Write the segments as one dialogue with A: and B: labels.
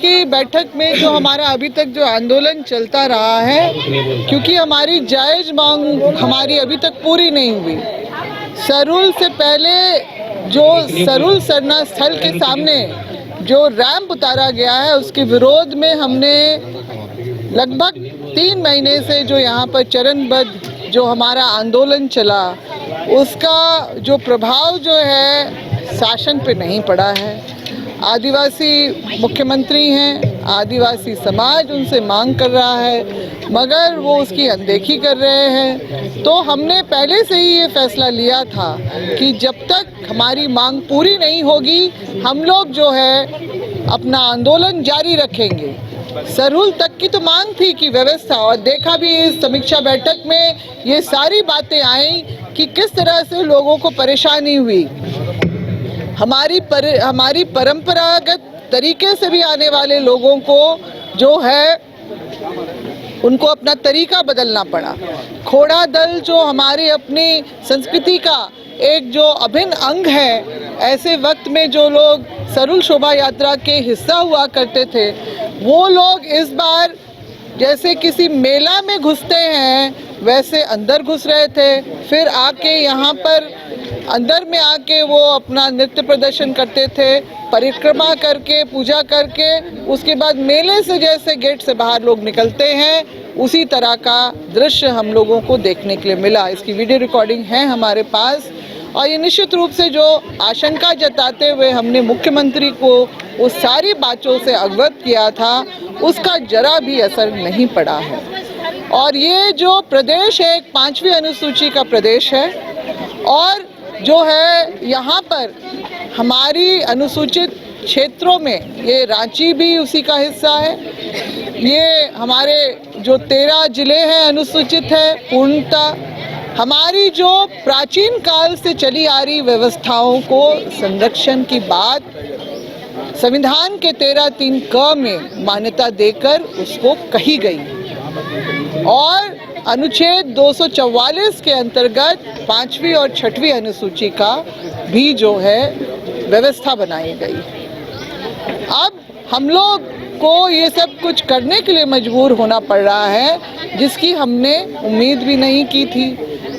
A: की बैठक में जो हमारा अभी तक जो आंदोलन चलता रहा है, क्योंकि हमारी जायज़ मांग हमारी अभी तक पूरी नहीं हुई। सरूल से पहले जो सरूल सरना स्थल के सामने जो रैंप उतारा गया है, उसके विरोध में हमने लगभग 3 महीने से जो यहाँ पर चरणबद्ध जो हमारा आंदोलन चला, उसका जो प्रभाव जो है शासन पे नहीं पड़ा है। आदिवासी मुख्यमंत्री हैं, आदिवासी समाज उनसे मांग कर रहा है, मगर वो उसकी अनदेखी कर रहे हैं। तो हमने पहले से ही ये फैसला लिया था कि जब तक हमारी मांग पूरी नहीं होगी, हम लोग जो है अपना आंदोलन जारी रखेंगे। सरूल तक की तो मांग थी कि व्यवस्था, और देखा भी इस समीक्षा बैठक में ये सारी बातें आई कि किस तरह से लोगों को परेशानी हुई। हमारी परंपरागत तरीके से भी आने वाले लोगों को जो है उनको अपना तरीका बदलना पड़ा। खोड़ा दल जो हमारी अपनी संस्कृति का एक जो अभिन्न अंग है, ऐसे वक्त में जो लोग सरूल शोभा यात्रा के हिस्सा हुआ करते थे, वो लोग इस बार जैसे किसी मेला में घुसते हैं वैसे अंदर घुस रहे थे। फिर आके यहाँ पर अंदर में आके वो अपना नृत्य प्रदर्शन करते थे, परिक्रमा करके, पूजा करके, उसके बाद मेले से जैसे गेट से बाहर लोग निकलते हैं, उसी तरह का दृश्य हम लोगों को देखने के लिए मिला। इसकी वीडियो रिकॉर्डिंग है हमारे पास, और ये निश्चित रूप से जो आशंका जताते हुए हमने मुख्यमंत्री को उस सारी बातों से अवगत किया था, उसका जरा भी असर नहीं पड़ा है। और ये जो प्रदेश है, एक 5वीं अनुसूची का प्रदेश है, और जो है यहाँ पर हमारी अनुसूचित क्षेत्रों में ये रांची भी उसी का हिस्सा है। ये हमारे जो 13 जिले हैं अनुसूचित है पूर्णतः। हमारी जो प्राचीन काल से चली आ रही व्यवस्थाओं को संरक्षण की बात संविधान के 13(3) क में मान्यता देकर उसको कही गई, और अनुच्छेद 244 के अंतर्गत 5वीं और 6वीं अनुसूची का भी जो है व्यवस्था बनाई गई। अब हम लोग को ये सब कुछ करने के लिए मजबूर होना पड़ रहा है, जिसकी हमने उम्मीद भी नहीं की थी,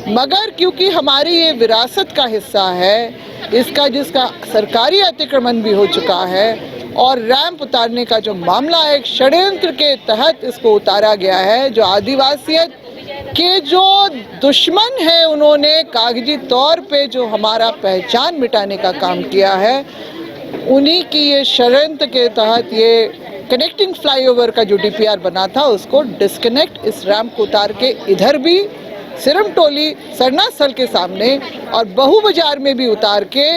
A: मगर क्योंकि हमारी ये विरासत का हिस्सा है, जिसका सरकारी अतिक्रमण भी हो चुका है, और रैंप उतारने का जो मामला एक षड्यंत्र के तहत इसको उतारा गया है। जो आदिवासियत के जो दुश्मन है, उन्होंने कागजी तौर पे जो हमारा पहचान मिटाने का काम किया है, उन्हीं की ये षड्यंत्र के तहत ये कनेक्टिंग फ्लाईओवर का जो DPR बना था, उसको डिस्कनेक्ट इस रैंप को उतार के इधर भी सिरमटोली सरना स्थल के सामने और बहु बाजार में भी उतार के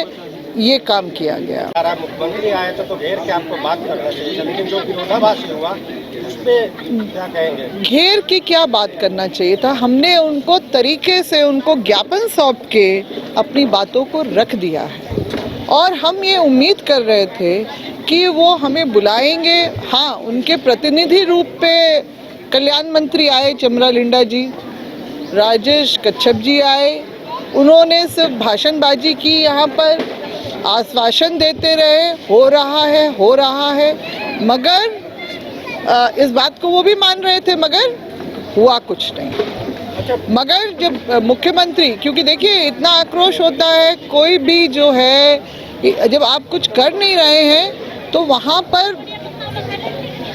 A: ये काम किया गया।
B: मुख्यमंत्री आए तो घेर के आपको बात करना चाहिए, लेकिन जो विरोधाभास हुआ उस पे क्या कहेंगे?
A: घेर की क्या बात करना चाहिए था? हमने उनको तरीके से उनको ज्ञापन सौंप के अपनी बातों को रख दिया है, और हम ये उम्मीद कर रहे थे कि वो हमें बुलाएंगे। हाँ, उनके प्रतिनिधि रूप पे कल्याण मंत्री आए, चमरा लिंडा जी, राजेश कच्छप जी आए, उन्होंने सिर्फ भाषणबाजी की, यहाँ पर आश्वासन देते रहे हो रहा है, मगर इस बात को वो भी मान रहे थे, मगर हुआ कुछ नहीं। मगर जब मुख्यमंत्री, क्योंकि देखिए इतना आक्रोश होता है, कोई भी जो है जब आप कुछ कर नहीं रहे हैं तो वहाँ पर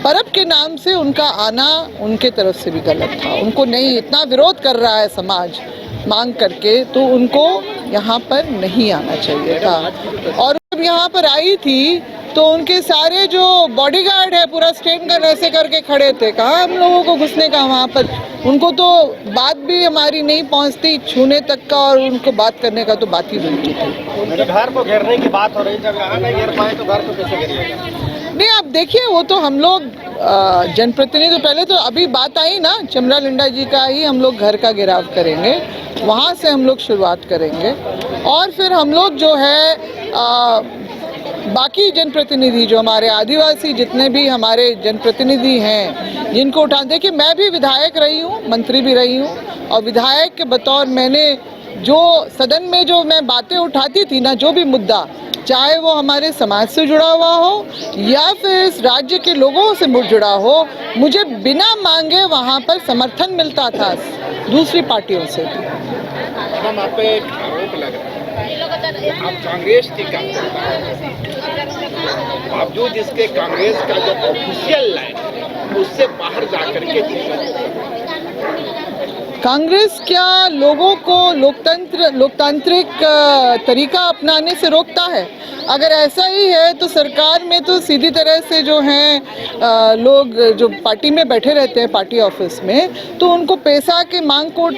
A: परब के नाम से उनका आना उनके तरफ से भी गलत था। उनको नहीं, इतना विरोध कर रहा है समाज मांग करके, तो उनको यहाँ पर नहीं आना चाहिए था। और जब यहाँ पर आई थी तो उनके सारे जो बॉडीगार्ड है पूरा स्टेन कर ऐसे करके खड़े थे। कहाँ हम लोगों को घुसने का वहाँ पर? उनको तो बात भी हमारी नहीं पहुँचती छूने तक का, और उनको बात करने का तो बात ही बनती थी।
B: उनके घर को घेरने की बात हो रही, जब यहाँ नहीं घेर पाए तो घर को कैसे घेरिएगा?
A: नहीं, आप देखिए, वो तो हम लोग जनप्रतिनिधि, तो पहले तो अभी बात आई ना, चमरा लिंडा जी का ही हम लोग घर का घेराव करेंगे, वहाँ से हम लोग शुरुआत करेंगे, और फिर हम लोग जो है बाकी जनप्रतिनिधि जो हमारे आदिवासी जितने भी हमारे जनप्रतिनिधि हैं, जिनको उठा, देखिए मैं भी विधायक रही हूँ, मंत्री भी रही हूँ, और विधायक के बतौर मैंने जो सदन में जो मैं बातें उठाती थी ना, जो भी मुद्दा, चाहे वो हमारे समाज से जुड़ा हुआ हो या फिर इस राज्य के लोगों से जुड़ा हो, मुझे बिना मांगे वहाँ पर समर्थन मिलता था दूसरी पार्टियों से भी।
C: मैडम, आप पे एक आरोप लग रहा है, आप कांग्रेस की काम करता है, बावजूद इसके कांग्रेस का जो ऑफिशियल लाइन है उससे बाहर जाकर के
A: कांग्रेस क्या लोगों को लोकतांत्रिक तरीका अपनाने से रोकता है? अगर ऐसा ही है तो सरकार में तो सीधी तरह से जो हैं लोग जो पार्टी में बैठे रहते हैं पार्टी ऑफिस में, तो उनको पैसा के मांग को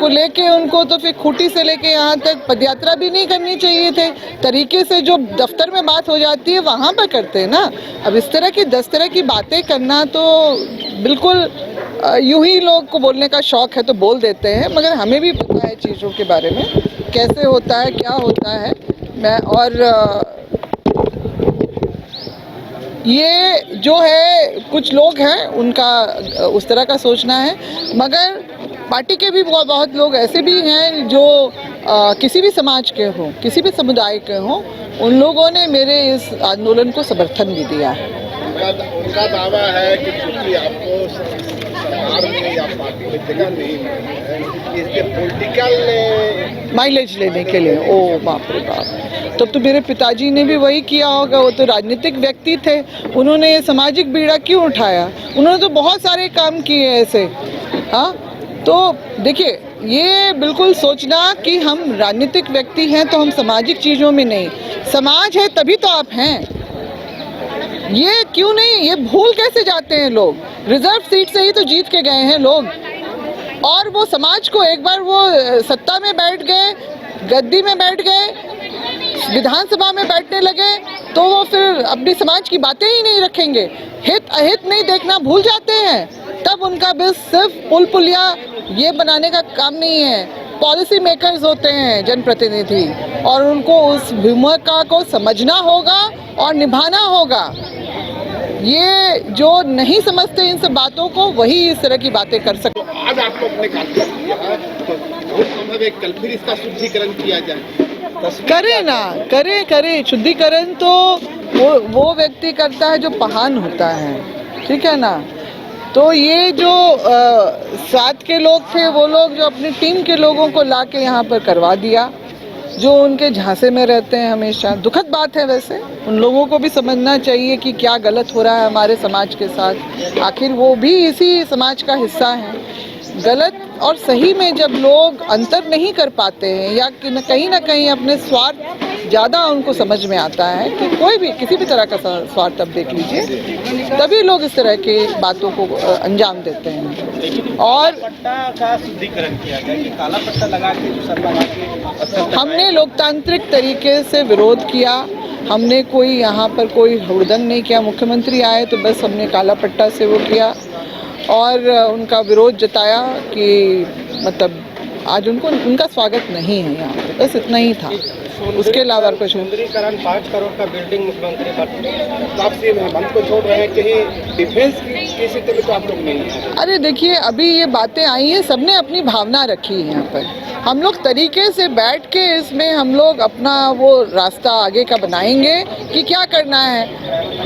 A: लेके उनको तो फिर खूंटी से लेके यहाँ तक पदयात्रा भी नहीं करनी चाहिए थे। तरीके से जो दफ्तर में बात हो जाती है वहाँ पर करते हैं ना। अब इस तरह की 10 तरह की बातें करना तो बिल्कुल यूं ही लोग को बोलने का शौक है तो बोल देते हैं, मगर हमें भी पता है चीज़ों के बारे में, कैसे होता है, क्या होता है। ये जो है कुछ लोग हैं उनका उस तरह का सोचना है, मगर पार्टी के भी बहुत लोग ऐसे भी हैं जो किसी भी समाज के हों, किसी भी समुदाय के हों, उन लोगों ने मेरे इस आंदोलन को समर्थन भी दिया है।
C: उनका दावा है कि क्योंकि आपको सरकार में या पार्टी में जगह नहीं है, इसके पॉलिटिकल
A: माइलेज लेने के लिए। ओ बाप रे बाप, तब तो मेरे पिताजी ने भी वही किया होगा। वो तो राजनीतिक व्यक्ति थे, उन्होंने ये सामाजिक बीड़ा क्यों उठाया? उन्होंने तो बहुत सारे काम किए ऐसे। हाँ, तो देखिए, ये बिल्कुल सोचना कि हम राजनीतिक व्यक्ति हैं तो हम सामाजिक चीज़ों में नहीं, समाज है तभी तो आप हैं। ये क्यों नहीं, ये भूल कैसे जाते हैं लोग? रिजर्व सीट से ही तो जीत के गए हैं लोग, और वो समाज को एक बार वो सत्ता में बैठ गए, गद्दी में बैठ गए, विधानसभा में बैठने लगे, तो वो फिर अपनी समाज की बातें ही नहीं रखेंगे, हित अहित नहीं देखना भूल जाते हैं। तब उनका बस सिर्फ पुल पुलिया ये बनाने का काम नहीं है। पॉलिसी मेकर्स होते हैं जनप्रतिनिधि, और उनको उस भूमिका को समझना होगा और निभाना होगा। ये जो नहीं समझते इन सब बातों को, वही इस तरह की बातें कर सकते।
C: तो आज आप लोग ने काम किया है, तो बहुत संभव है कल फिर इसका शुद्धिकरण किया जाए।
A: करे ना, करे शुद्धिकरण तो वो व्यक्ति करता है जो पहान होता है, ठीक है ना। तो ये जो साथ के लोग थे, वो लोग जो अपनी टीम के लोगों को ला के यहाँ पर करवा दिया, जो उनके झांसे में रहते हैं हमेशा। दुखद बात है वैसे, उन लोगों को भी समझना चाहिए कि क्या गलत हो रहा है हमारे समाज के साथ। आखिर वो भी इसी समाज का हिस्सा है। गलत और सही में जब लोग अंतर नहीं कर पाते हैं, या कहीं ना कहीं अपने स्वार्थ ज़्यादा उनको समझ में आता है कि कोई भी किसी भी तरह का स्वार्थ, अब देख लीजिए, तभी लोग इस तरह की बातों को अंजाम देते हैं। और
B: पट्टा का शुद्धिकरण किया गया कि काला पट्टा लगा के जो सरकार,
A: हमने लोकतांत्रिक तरीके से विरोध किया। हमने कोई यहाँ पर कोई हुड़दंग नहीं किया। मुख्यमंत्री आए तो बस हमने काला पट्टा से वो किया और उनका विरोध जताया कि मतलब आज उनका स्वागत नहीं है यहाँ पे, बस इतना ही था। उसके अलावा कुछ
B: सुंदरीकरण 5 करोड़ का बिल्डिंग मुख्यमंत्री पर आप से हम को छोड़ रहे हैं, कहीं डिफेंस की स्थिति में तो आप लोग नहीं है।
A: अरे देखिए, अभी ये बातें आई हैं, सबने अपनी भावना रखी है यहाँ पर। हम लोग तरीके से बैठ के इसमें हम लोग अपना वो रास्ता आगे का बनाएंगे कि क्या करना है।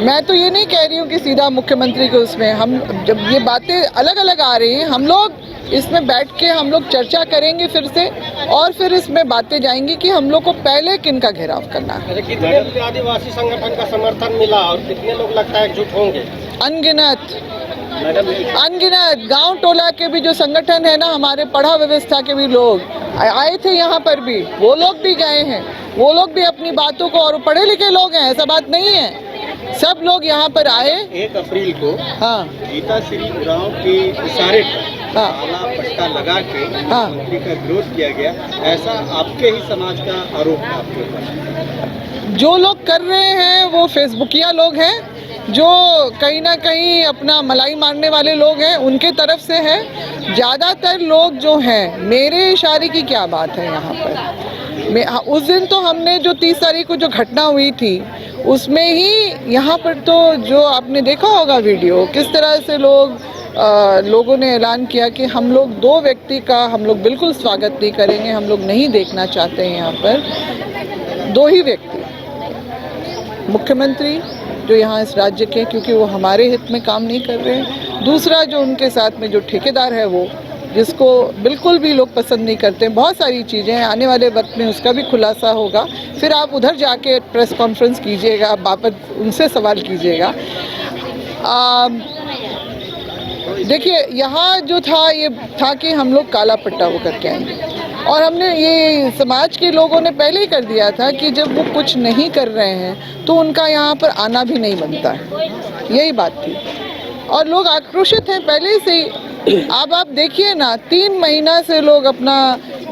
A: मैं तो ये नहीं कह रही हूँ कि सीधा मुख्यमंत्री को उसमें, हम जब ये बातें अलग अलग आ रही हैं, हम लोग इसमें बैठ के हम लोग चर्चा करेंगे फिर से, और फिर इसमें बातें जाएंगी कि हम लोग को पहले किन का घेराव करना है।
B: कितने आदिवासी संगठन का समर्थन मिला और कितने लोग लगता है एकजुट होंगे?
A: अनगिनत गांव टोला के भी जो संगठन है ना, हमारे पढ़ा व्यवस्था के भी लोग आए थे यहाँ पर भी, वो लोग भी गए हैं, वो लोग भी अपनी बातों को, और पढ़े लिखे लोग हैं, ऐसा बात नहीं है, सब लोग यहाँ पर आए।
B: 1 अप्रैल को
A: हाँ,
B: गीता श्री उरांव के इशारे पर काला पट्टा लगा के मुख्यमंत्री का विरोध किया गया, ऐसा आपके ही समाज का आरोप है आपके ऊपर।
A: जो लोग कर रहे हैं वो फेसबुकिया लोग हैं, जो कहीं ना कहीं अपना मलाई मारने वाले लोग हैं, उनके तरफ से है। ज़्यादातर लोग जो हैं, मेरे इशारे की क्या बात है यहाँ पर। उस दिन तो हमने जो 30 तारीख को जो घटना हुई थी, उसमें ही यहाँ पर तो जो आपने देखा होगा वीडियो, किस तरह से लोग लोगों ने ऐलान किया कि हम लोग 2 व्यक्ति का हम लोग बिल्कुल स्वागत नहीं करेंगे, हम लोग नहीं देखना चाहते हैं यहाँ पर 2 ही व्यक्ति, मुख्यमंत्री जो यहाँ इस राज्य के, क्योंकि वो हमारे हित में काम नहीं कर रहे हैं, दूसरा जो उनके साथ में जो ठेकेदार है वो, जिसको बिल्कुल भी लोग पसंद नहीं करते। बहुत सारी चीज़ें हैं, आने वाले वक्त में उसका भी खुलासा होगा, फिर आप उधर जाके प्रेस कॉन्फ्रेंस कीजिएगा, आप वापस उनसे सवाल कीजिएगा। देखिए यहाँ जो था ये था कि हम लोग काला पट्टा वो करके आएंगे, और हमने ये समाज के लोगों ने पहले ही कर दिया था कि जब वो कुछ नहीं कर रहे हैं तो उनका यहाँ पर आना भी नहीं बनता है, यही बात थी। और लोग आक्रोशित हैं पहले से ही। अब आप देखिए ना, 3 महीना से लोग अपना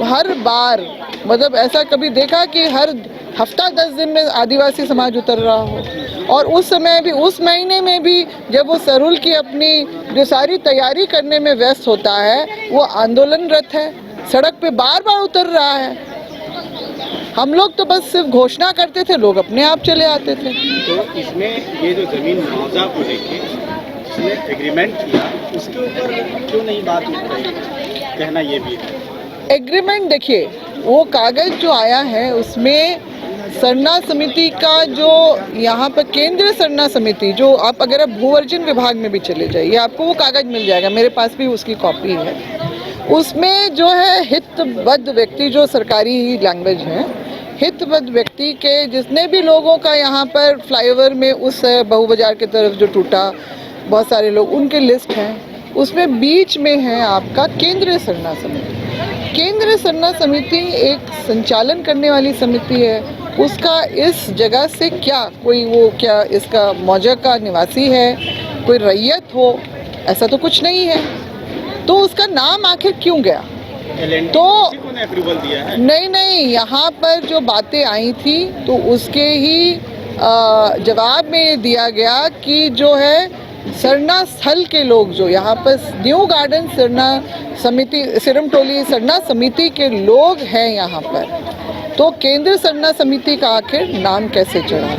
A: हर बार, मतलब ऐसा कभी देखा कि हर हफ्ता 10 दिन में आदिवासी समाज उतर रहा हो, और उस समय भी, उस महीने में भी जब वो सरुल की अपनी जो सारी तैयारी करने में व्यस्त होता है, वो आंदोलनरत है, सड़क पे बार बार उतर रहा है। हम लोग तो बस सिर्फ घोषणा करते थे, लोग अपने आप चले आते थे।
B: तो इसमें ये जो जमीन मुआवजा को लेके जिसने एग्रीमेंट किया, उसके ऊपर क्यों नहीं बात उठ रही, कहना ये भी है।
A: एग्रीमेंट देखिए, वो कागज जो आया है उसमें सरना समिति का, जो यहाँ पर केंद्रीय सरना समिति, जो आप अगर आप भूअर्जन विभाग में भी चले जाइए आपको वो कागज मिल जाएगा, मेरे पास भी उसकी कॉपी है। उसमें जो है हितबद्ध व्यक्ति, जो सरकारी ही लैंग्वेज है, हितबद्ध व्यक्ति के जितने भी लोगों का यहाँ पर फ्लाईओवर में उस बहु बाजार की तरफ जो टूटा, बहुत सारे लोग, उनके लिस्ट हैं। उसमें बीच में है आपका केंद्रीय सरना समिति। केंद्रीय सरना समिति एक संचालन करने वाली समिति है, उसका इस जगह से क्या कोई वो क्या इसका मौजा का निवासी है, कोई रैयत हो, ऐसा तो कुछ नहीं है। तो उसका नाम आखिर क्यों गया? तो
B: अप्रूवल दिया है?
A: नहीं, यहाँ पर जो बातें आई थी तो उसके ही जवाब में ये दिया गया कि जो है सरना स्थल के लोग, जो यहाँ पर न्यू गार्डन सरना समिति, सिरमटोली सरना समिति के लोग हैं यहाँ पर, तो केंद्र सरना समिति का आखिर नाम कैसे चढ़ा?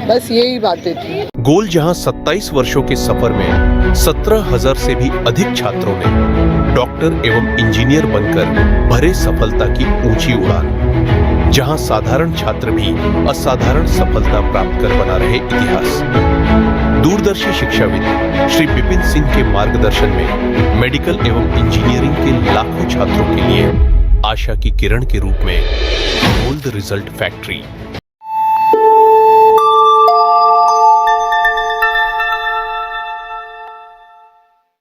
A: बस यही बातें थी।
D: गोल जहां 27 वर्षों के सफर में 17,000 से भी अधिक छात्रों ने डॉक्टर एवं इंजीनियर बनकर भरे सफलता की ऊंची उड़ान, जहां साधारण छात्र भी असाधारण सफलता प्राप्त कर बना रहे इतिहास। दूरदर्शी शिक्षाविद श्री विपिन सिंह के मार्गदर्शन में मेडिकल एवं इंजीनियरिंग के लाखों छात्रों के लिए आशा की किरण के रूप में गोल्ड रिजल्ट फैक्ट्री